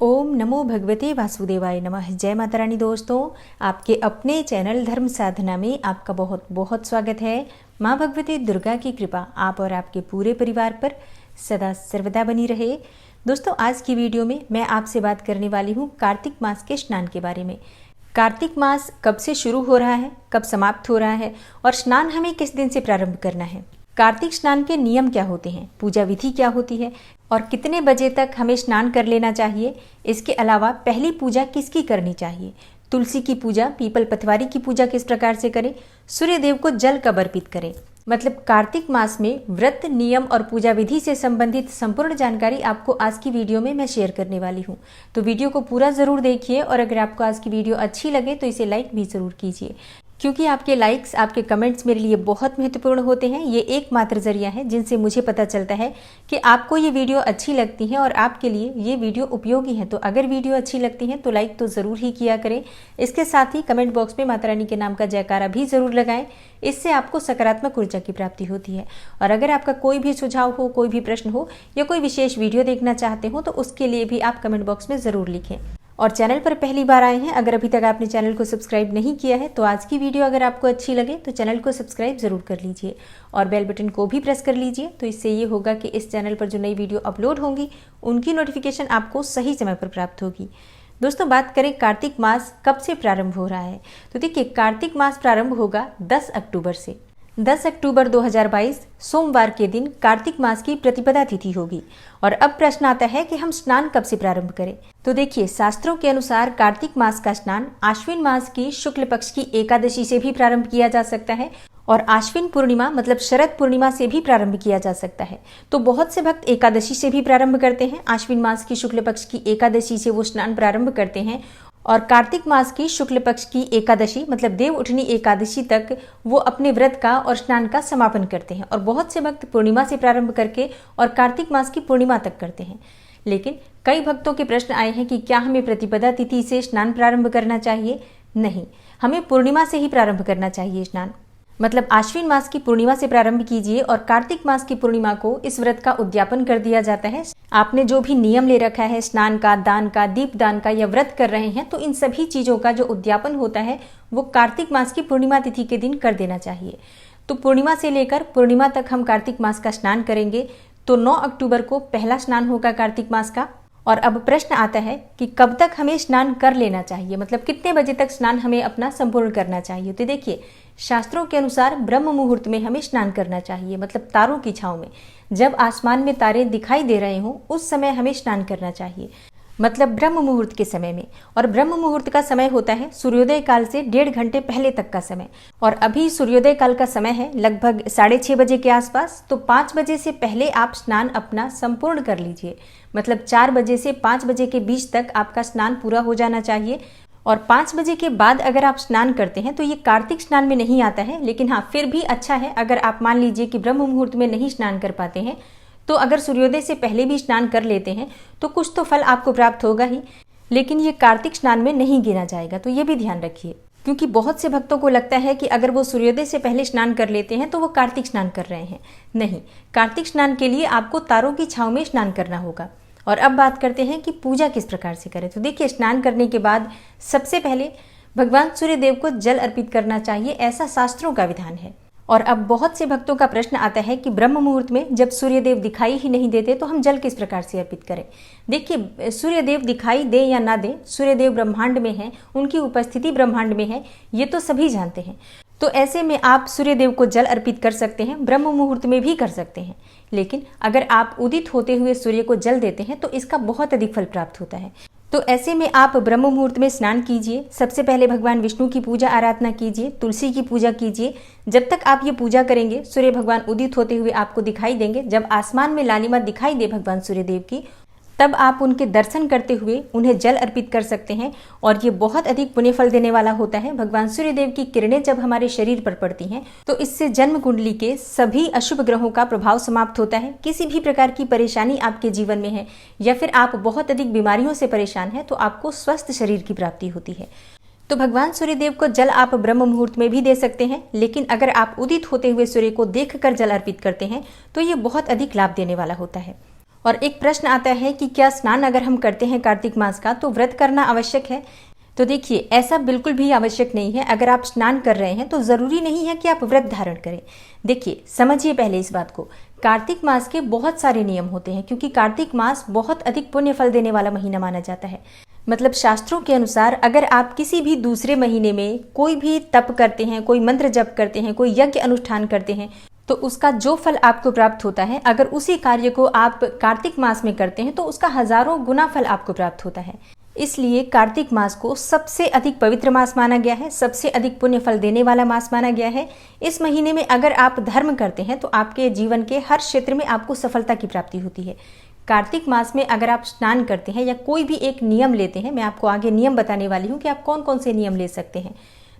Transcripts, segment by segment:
ओम नमो भगवते वासुदेवाय नमः। जय माता रानी। दोस्तों, आपके अपने चैनल धर्म साधना में आपका बहुत बहुत स्वागत है। माँ भगवती दुर्गा की कृपा आप और आपके पूरे परिवार पर सदा सर्वदा बनी रहे। दोस्तों, आज की वीडियो में मैं आपसे बात करने वाली हूँ कार्तिक मास के स्नान के बारे में। कार्तिक मास कब से शुरू हो रहा है, कब समाप्त हो रहा है और स्नान हमें किस दिन से प्रारंभ करना है। कार्तिक स्नान के नियम क्या होते हैं, पूजा विधि क्या होती है और कितने बजे तक हमें स्नान कर लेना चाहिए। इसके अलावा पहली पूजा किसकी करनी चाहिए, तुलसी की पूजा, पीपल पतवारी की पूजा किस प्रकार से करें, सूर्य देव को जल कब अर्पित करें। मतलब कार्तिक मास में व्रत, नियम और पूजा विधि से संबंधित संपूर्ण जानकारी आपको आज की वीडियो में मैं शेयर करने वाली हूँ। तो वीडियो को पूरा जरूर देखिए और अगर आपको आज की वीडियो अच्छी लगे तो इसे लाइक भी जरूर कीजिए, क्योंकि आपके लाइक्स, आपके कमेंट्स मेरे लिए बहुत महत्वपूर्ण होते हैं। ये एकमात्र जरिया है जिनसे मुझे पता चलता है कि आपको ये वीडियो अच्छी लगती है और आपके लिए ये वीडियो उपयोगी है। तो अगर वीडियो अच्छी लगती है तो लाइक तो ज़रूर ही किया करें। इसके साथ ही कमेंट बॉक्स में माता रानी के नाम का जयकारा भी ज़रूर लगाएं। इससे आपको सकारात्मक ऊर्जा की प्राप्ति होती है। और अगर आपका कोई भी सुझाव हो, कोई भी प्रश्न हो या कोई विशेष वीडियो देखना चाहते हो तो उसके लिए भी आप कमेंट बॉक्स में ज़रूर लिखें। और चैनल पर पहली बार आए हैं, अगर अभी तक आपने चैनल को सब्सक्राइब नहीं किया है तो आज की वीडियो अगर आपको अच्छी लगे तो चैनल को सब्सक्राइब जरूर कर लीजिए और बेल बटन को भी प्रेस कर लीजिए। तो इससे ये होगा कि इस चैनल पर जो नई वीडियो अपलोड होंगी उनकी नोटिफिकेशन आपको सही समय पर प्राप्त होगी। दोस्तों, बात करें कार्तिक मास कब से प्रारंभ हो रहा है, तो देखिए कार्तिक मास प्रारंभ होगा 10 अक्टूबर से। 10 अक्टूबर 2022 सोमवार के दिन कार्तिक मास की प्रतिपदा तिथि होगी। और अब प्रश्न आता है कि हम स्नान कब से प्रारंभ करें। तो देखिए, शास्त्रों के अनुसार कार्तिक मास का स्नान आश्विन मास की शुक्ल पक्ष की एकादशी से भी प्रारंभ किया जा सकता है और आश्विन पूर्णिमा मतलब शरद पूर्णिमा से भी प्रारंभ किया जा सकता है। तो बहुत से भक्त एकादशी से भी प्रारंभ करते हैं। आश्विन मास की शुक्ल पक्ष की एकादशी से वो स्नान प्रारंभ करते हैं और कार्तिक मास की शुक्ल पक्ष की एकादशी मतलब देव उठनी एकादशी तक वो अपने व्रत का और स्नान का समापन करते हैं। और बहुत से भक्त पूर्णिमा से प्रारंभ करके और कार्तिक मास की पूर्णिमा तक करते हैं। लेकिन कई भक्तों के प्रश्न आए हैं कि क्या हमें प्रतिपदा तिथि से स्नान प्रारंभ करना चाहिए। नहीं, हमें पूर्णिमा से ही प्रारंभ करना चाहिए स्नान। मतलब आश्विन मास की पूर्णिमा से प्रारंभ कीजिए और कार्तिक मास की पूर्णिमा को इस व्रत का उद्यापन कर दिया जाता है। आपने जो भी नियम ले रखा है स्नान का, दान का, दीपदान का या व्रत कर रहे हैं तो इन सभी चीजों का जो उद्यापन होता है वो कार्तिक मास की पूर्णिमा तिथि के दिन कर देना चाहिए। तो पूर्णिमा से लेकर पूर्णिमा तक हम कार्तिक मास का स्नान करेंगे। तो 9 अक्टूबर को पहला स्नान होगा कार्तिक मास का। और अब प्रश्न आता है कि कब तक हमें स्नान कर लेना चाहिए, मतलब कितने बजे तक स्नान हमें अपना संपूर्ण करना चाहिए। तो देखिए, शास्त्रों के अनुसार ब्रह्म मुहूर्त में हमें स्नान करना चाहिए, मतलब तारों की छांव में। जब आसमान में तारे दिखाई दे रहे हों उस समय हमें स्नान करना चाहिए, मतलब ब्रह्म मुहूर्त के समय में। और ब्रह्म मुहूर्त का समय होता है सूर्योदय काल से 1.5 घंटे पहले तक का समय। और अभी सूर्योदय काल का समय है लगभग 6:30 बजे के आसपास। तो 5 बजे से पहले आप स्नान अपना संपूर्ण कर लीजिए, मतलब 4 बजे से 5 बजे के बीच तक आपका स्नान पूरा हो जाना चाहिए। और 5 बजे के बाद अगर आप स्नान करते हैं तो ये कार्तिक स्नान में नहीं आता है, लेकिन हाँ फिर भी अच्छा है अगर आप मान लीजिए कि ब्रह्म मुहूर्त में नहीं स्नान कर पाते हैं तो अगर सूर्योदय से पहले भी स्नान कर लेते हैं तो कुछ तो फल आपको प्राप्त होगा ही, लेकिन ये कार्तिक स्नान में नहीं गिना जाएगा। तो ये भी ध्यान रखिए, क्योंकि बहुत से भक्तों को लगता है कि अगर वो सूर्योदय से पहले स्नान कर लेते हैं तो वो कार्तिक स्नान कर रहे हैं। नहीं, कार्तिक स्नान के लिए आपको तारों की छांव में स्नान करना होगा। और अब बात करते हैं कि पूजा किस प्रकार से करें। तो देखिए, स्नान करने के बाद सबसे पहले भगवान सूर्य देव को जल अर्पित करना चाहिए, ऐसा शास्त्रों का विधान है। और अब बहुत से भक्तों का प्रश्न आता है कि ब्रह्म मुहूर्त में जब सूर्य देव दिखाई ही नहीं देते तो हम जल किस प्रकार से अर्पित करें। देखिए, सूर्य देव दिखाई दे या ना दे, सूर्य देव ब्रह्मांड में है, उनकी उपस्थिति ब्रह्मांड में है, ये तो सभी जानते हैं। तो ऐसे में आप सूर्य देव को जल अर्पित कर सकते हैं, ब्रह्म मुहूर्त में भी कर सकते हैं। लेकिन अगर आप उदित होते हुए सूर्य को जल देते हैं तो इसका बहुत अधिक फल प्राप्त होता है। तो ऐसे में आप ब्रह्म मुहूर्त में स्नान कीजिए। सबसे पहले भगवान विष्णु की पूजा आराधना कीजिए, तुलसी की पूजा कीजिए। जब तक आप ये पूजा करेंगे सूर्य भगवान उदित होते हुए आपको दिखाई देंगे। जब आसमान में लालिमा दिखाई दे भगवान सूर्य देव की, तब आप उनके दर्शन करते हुए उन्हें जल अर्पित कर सकते हैं और ये बहुत अधिक पुण्य फल देने वाला होता है। भगवान सूर्य देव की किरणें जब हमारे शरीर पर पड़ती हैं तो इससे जन्म कुंडली के सभी अशुभ ग्रहों का प्रभाव समाप्त होता है। किसी भी प्रकार की परेशानी आपके जीवन में है या फिर आप बहुत अधिक बीमारियों से परेशान हैं तो आपको स्वस्थ शरीर की प्राप्ति होती है। तो भगवान सूर्यदेव को जल आप ब्रह्म मुहूर्त में भी दे सकते हैं, लेकिन अगर आप उदित होते हुए सूर्य को देखकर जल अर्पित करते हैं तो ये बहुत अधिक लाभ देने वाला होता है। और एक प्रश्न आता है कि क्या स्नान अगर हम करते हैं कार्तिक मास का तो व्रत करना आवश्यक है? तो देखिए, ऐसा बिल्कुल भी आवश्यक नहीं है। अगर आप स्नान कर रहे हैं तो ज़रूरी नहीं है कि आप व्रत धारण करें। देखिए, समझिए पहले इस बात को। कार्तिक मास के बहुत सारे नियम होते हैं, क्योंकि कार्तिक मास बहुत अधिक पुण्य फल देने वाला महीना माना जाता है। मतलब शास्त्रों के अनुसार अगर आप किसी भी दूसरे महीने में कोई भी तप करते हैं, कोई मंत्र जप करते हैं, कोई यज्ञ अनुष्ठान करते हैं, तो उसका जो फल आपको प्राप्त होता है, अगर उसी कार्य को आप कार्तिक मास में करते हैं तो उसका हजारों गुना फल आपको प्राप्त होता है। इसलिए कार्तिक मास को सबसे अधिक पवित्र मास माना गया है, सबसे अधिक पुण्य फल देने वाला मास माना गया है। इस महीने में अगर आप धर्म करते हैं तो आपके जीवन के हर क्षेत्र में आपको सफलता की प्राप्ति होती है। कार्तिक मास में अगर आप स्नान करते हैं या कोई भी एक नियम लेते हैं, मैं आपको आगे नियम बताने वाली हूँ कि आप कौन कौन से नियम ले सकते हैं,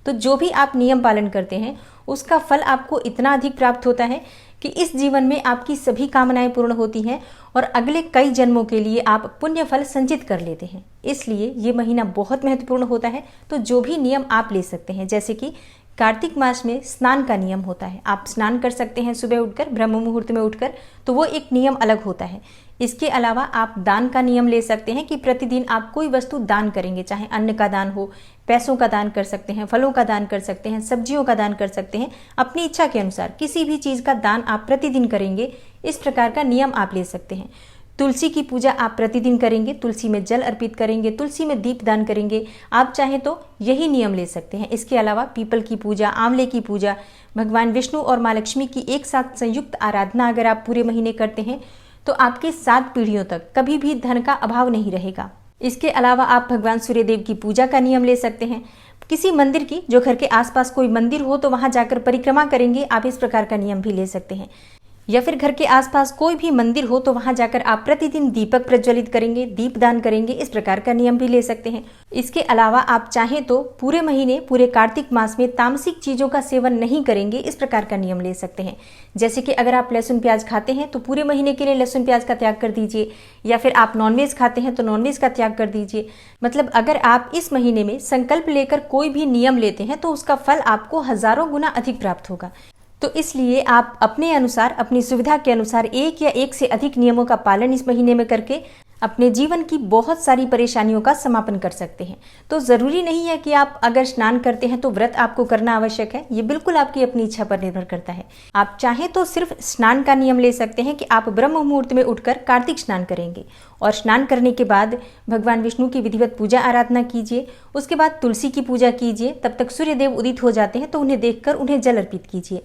तो जो भी आप नियम पालन करते हैं उसका फल आपको इतना अधिक प्राप्त होता है कि इस जीवन में आपकी सभी कामनाएं पूर्ण होती हैं और अगले कई जन्मों के लिए आप पुण्य फल संचित कर लेते हैं। इसलिए ये महीना बहुत महत्वपूर्ण होता है। तो जो भी नियम आप ले सकते हैं, जैसे कि कार्तिक मास में स्नान का नियम होता है, आप स्नान कर सकते हैं सुबह उठकर, ब्रह्म मुहूर्त में उठकर, तो वो एक नियम अलग होता है। इसके अलावा आप दान का नियम ले सकते हैं कि प्रतिदिन आप कोई वस्तु दान करेंगे, चाहे अन्न का दान हो, पैसों का दान कर सकते हैं, फलों का दान कर सकते हैं, सब्जियों का दान कर सकते हैं, अपनी इच्छा के अनुसार किसी भी चीज़ का दान आप प्रतिदिन करेंगे। इस प्रकार का नियम आप ले सकते हैं। तुलसी की पूजा आप प्रतिदिन करेंगे, तुलसी में जल अर्पित करेंगे, तुलसी में दीप दान करेंगे, आप चाहें तो यही नियम ले सकते हैं। इसके अलावा पीपल की पूजा, आंवले की पूजा, भगवान विष्णु और माँ लक्ष्मी की एक साथ संयुक्त आराधना अगर आप पूरे महीने करते हैं तो आपके 7 पीढ़ियों तक कभी भी धन का अभाव नहीं रहेगा। इसके अलावा आप भगवान सूर्यदेव की पूजा का नियम ले सकते हैं। किसी मंदिर की, जो घर के आसपास कोई मंदिर हो तो वहां जाकर परिक्रमा करेंगे, आप इस प्रकार का नियम भी ले सकते हैं। या फिर घर के आसपास कोई भी मंदिर हो तो वहां जाकर आप प्रतिदिन दीपक प्रज्वलित करेंगे, दीप दान करेंगे, इस प्रकार का नियम भी ले सकते हैं। इसके अलावा आप चाहें तो पूरे महीने, पूरे कार्तिक मास में तामसिक चीजों का सेवन नहीं करेंगे, इस प्रकार का नियम ले सकते हैं। जैसे कि अगर आप लहसुन प्याज खाते हैं तो पूरे महीने के लिए लहसुन प्याज का त्याग कर दीजिए, या फिर आप नॉनवेज खाते हैं तो नॉनवेज का त्याग कर दीजिए। मतलब अगर आप इस महीने में संकल्प लेकर कोई भी नियम लेते हैं तो उसका फल आपको हजारों गुना अधिक प्राप्त होगा। तो इसलिए आप अपने अनुसार, अपनी सुविधा के अनुसार एक या एक से अधिक नियमों का पालन इस महीने में करके अपने जीवन की बहुत सारी परेशानियों का समापन कर सकते हैं। तो ज़रूरी नहीं है कि आप अगर स्नान करते हैं तो व्रत आपको करना आवश्यक है, ये बिल्कुल आपकी अपनी इच्छा पर निर्भर करता है। आप चाहें तो सिर्फ स्नान का नियम ले सकते हैं कि आप ब्रह्म मुहूर्त में उठकर कार्तिक स्नान करेंगे और स्नान करने के बाद भगवान विष्णु की विधिवत पूजा आराधना कीजिए। उसके बाद तुलसी की पूजा कीजिए। तब तक सूर्यदेव उदित हो जाते हैं तो उन्हें देखकर उन्हें जल अर्पित कीजिए।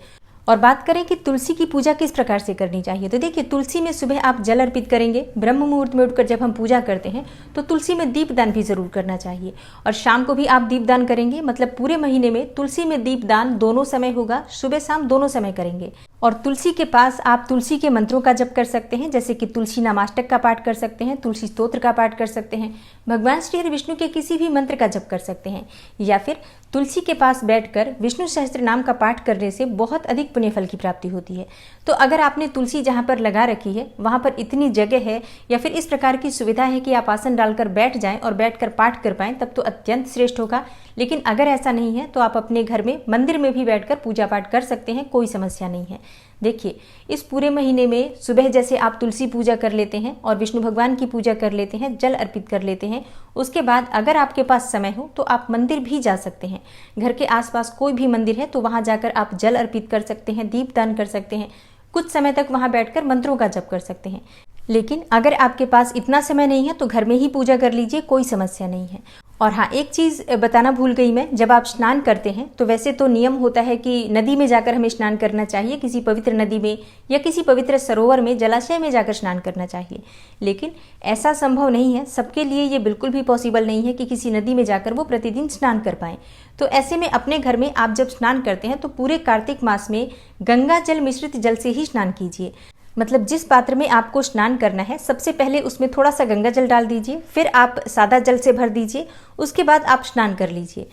और बात करें कि तुलसी की पूजा किस प्रकार से करनी चाहिए, तो देखिए, तुलसी में सुबह आप जल अर्पित करेंगे। ब्रह्म मुहूर्त में उठकर जब हम पूजा करते हैं तो तुलसी में दीपदान भी जरूर करना चाहिए, और शाम को भी आप दीपदान करेंगे। मतलब पूरे महीने में तुलसी में दीपदान दोनों समय होगा, सुबह शाम दोनों समय करेंगे। और तुलसी के पास आप तुलसी के मंत्रों का जप कर सकते हैं, जैसे कि तुलसी नामाष्टक का पाठ कर सकते हैं, तुलसी स्तोत्र का पाठ कर सकते हैं, भगवान श्री हरि विष्णु के किसी भी मंत्र का जप कर सकते हैं, या फिर तुलसी के पास बैठकर विष्णु सहस्त्र नाम का पाठ करने से बहुत अधिक पुण्य फल की प्राप्ति होती है। तो अगर आपने तुलसी जहाँ पर लगा रखी है वहाँ पर इतनी जगह है या फिर इस प्रकार की सुविधा है कि आप आसन डालकर बैठ जाएं और बैठकर पाठ कर पाएं, तब तो अत्यंत श्रेष्ठ होगा। लेकिन अगर ऐसा नहीं है तो आप अपने घर में, मंदिर में भी बैठकर पूजा पाठ कर सकते हैं, कोई समस्या नहीं है। देखिए, इस पूरे महीने में सुबह जैसे आप तुलसी पूजा कर लेते हैं और विष्णु भगवान की पूजा कर लेते हैं, जल अर्पित कर लेते हैं, उसके बाद अगर आपके पास समय हो तो आप मंदिर भी जा सकते हैं। घर के आसपास कोई भी मंदिर है तो वहां जाकर आप जल अर्पित कर सकते हैं, दीपदान कर सकते हैं, कुछ समय तक वहां बैठकर मंत्रों का जप कर सकते हैं। लेकिन अगर आपके पास इतना समय नहीं है तो घर में ही पूजा कर लीजिए, कोई समस्या नहीं है। और हाँ, एक चीज़ बताना भूल गई मैं, जब आप स्नान करते हैं तो वैसे तो नियम होता है कि नदी में जाकर हमें स्नान करना चाहिए, किसी पवित्र नदी में या किसी पवित्र सरोवर में, जलाशय में जाकर स्नान करना चाहिए। लेकिन ऐसा संभव नहीं है, सबके लिए ये बिल्कुल भी पॉसिबल नहीं है कि किसी नदी में जाकर वो प्रतिदिन स्नान कर पाएँ। तो ऐसे में अपने घर में आप जब स्नान करते हैं तो पूरे कार्तिक मास में गंगा जल मिश्रित जल से ही स्नान कीजिए। मतलब जिस पात्र में आपको स्नान करना है, सबसे पहले उसमें थोड़ा सा गंगा जल डाल दीजिए, फिर आप सादा जल से भर दीजिए, उसके बाद आप स्नान कर लीजिए।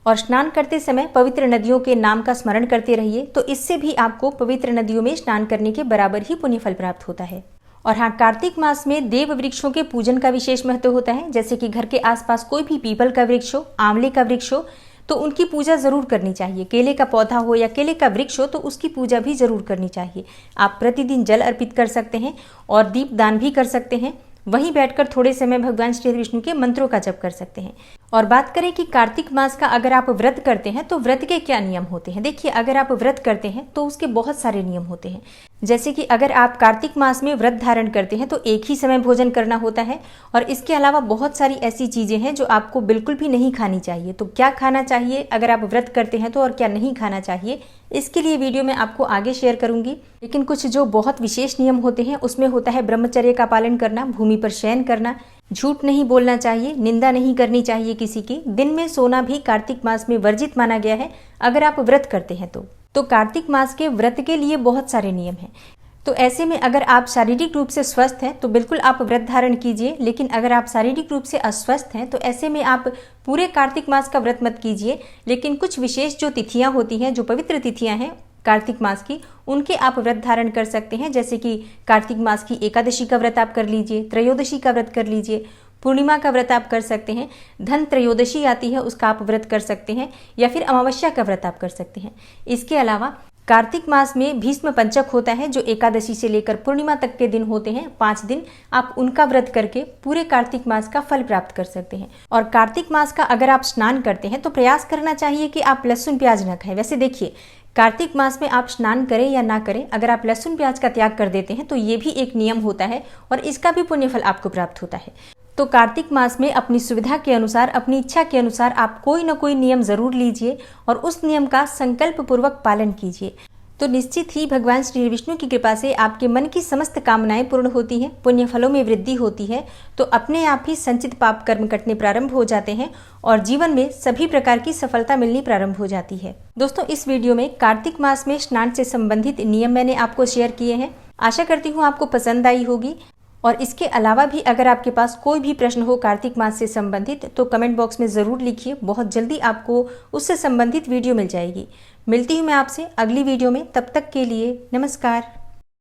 और स्नान करते समय पवित्र नदियों के नाम का स्मरण करते रहिए, तो इससे भी आपको पवित्र नदियों में स्नान करने के बराबर ही पुण्य फल प्राप्त होता है। और हाँ, कार्तिक मास में देव वृक्षों के पूजन का विशेष महत्व होता है। जैसे कि घर के आसपास कोई भी पीपल का वृक्ष हो, आंवले का वृक्ष हो, तो उनकी पूजा ज़रूर करनी चाहिए। केले का पौधा हो या केले का वृक्ष हो तो उसकी पूजा भी ज़रूर करनी चाहिए। आप प्रतिदिन जल अर्पित कर सकते हैं और दीप दान भी कर सकते हैं। वहीं बैठकर थोड़े समय भगवान श्री विष्णु के मंत्रों का जप कर सकते हैं। और बात करें कि कार्तिक मास का अगर आप व्रत करते हैं तो व्रत के क्या नियम होते हैं। देखिए, अगर आप व्रत करते हैं तो उसके बहुत सारे नियम होते हैं। जैसे कि अगर आप कार्तिक मास में व्रत धारण करते हैं तो एक ही समय भोजन करना होता है और इसके अलावा बहुत सारी ऐसी चीजें हैं जो आपको बिल्कुल भी नहीं खानी चाहिए। तो क्या खाना चाहिए अगर आप व्रत करते हैं तो और क्या नहीं खाना चाहिए, इसके लिए वीडियो में आपको आगे शेयर करूंगी। लेकिन कुछ जो बहुत विशेष नियम होते हैं उसमें होता है ब्रह्मचर्य का पालन करना, भूमि पर शयन करना, झूठ नहीं बोलना चाहिए, निंदा नहीं करनी चाहिए किसी की। दिन में सोना भी कार्तिक मास में वर्जित माना गया है अगर आप व्रत करते हैं तो कार्तिक मास के व्रत के लिए बहुत सारे नियम हैं। तो ऐसे में अगर आप शारीरिक रूप से स्वस्थ हैं तो बिल्कुल आप व्रत धारण कीजिए, लेकिन अगर आप शारीरिक रूप से अस्वस्थ हैं तो ऐसे में आप पूरे कार्तिक मास का व्रत मत कीजिए। लेकिन कुछ विशेष जो तिथियां होती हैं, जो पवित्र तिथियां हैं कार्तिक मास की, उनके आप व्रत धारण कर सकते हैं। जैसे कि कार्तिक मास की एकादशी का व्रत आप कर लीजिए, त्रयोदशी का व्रत कर लीजिए, पूर्णिमा का व्रत आप कर सकते हैं, धन त्रयोदशी आती है उसका आप व्रत कर सकते हैं, या फिर अमावस्या का व्रत आप कर सकते हैं। इसके अलावा कार्तिक मास में भीष्म पंचक होता है जो एकादशी से लेकर पूर्णिमा तक के दिन होते हैं, 5 दिन आप उनका व्रत करके पूरे कार्तिक मास का फल प्राप्त कर सकते हैं। और कार्तिक मास का अगर आप स्नान करते हैं तो प्रयास करना चाहिए कि आप लहसुन प्याज न खाएं। वैसे देखिए, कार्तिक मास में आप स्नान करें या ना करें, अगर आप लहसुन प्याज का त्याग कर देते हैं तो ये भी एक नियम होता है और इसका भी पुण्यफल आपको प्राप्त होता है। तो कार्तिक मास में अपनी सुविधा के अनुसार, अपनी इच्छा के अनुसार आप कोई न कोई नियम जरूर लीजिए और उस नियम का संकल्प पूर्वक पालन कीजिए। तो निश्चित ही भगवान श्री विष्णु की कृपा से आपके मन की समस्त कामनाएं पूर्ण होती हैं, पुण्य फलों में वृद्धि होती है, तो अपने आप ही संचित पाप कर्म कटने प्रारंभ हो जाते हैं और जीवन में सभी प्रकार की सफलता मिलनी प्रारंभ हो जाती है। दोस्तों, इस वीडियो में कार्तिक मास में स्नान से संबंधित नियम मैंने आपको शेयर किए हैं। आशा करती हूँ आपको पसंद आई होगी। और इसके अलावा भी अगर आपके पास कोई भी प्रश्न हो कार्तिक मास से संबंधित तो कमेंट बॉक्स में ज़रूर लिखिए। बहुत जल्दी आपको उससे संबंधित वीडियो मिल जाएगी। मिलती हूँ मैं आपसे अगली वीडियो में, तब तक के लिए नमस्कार।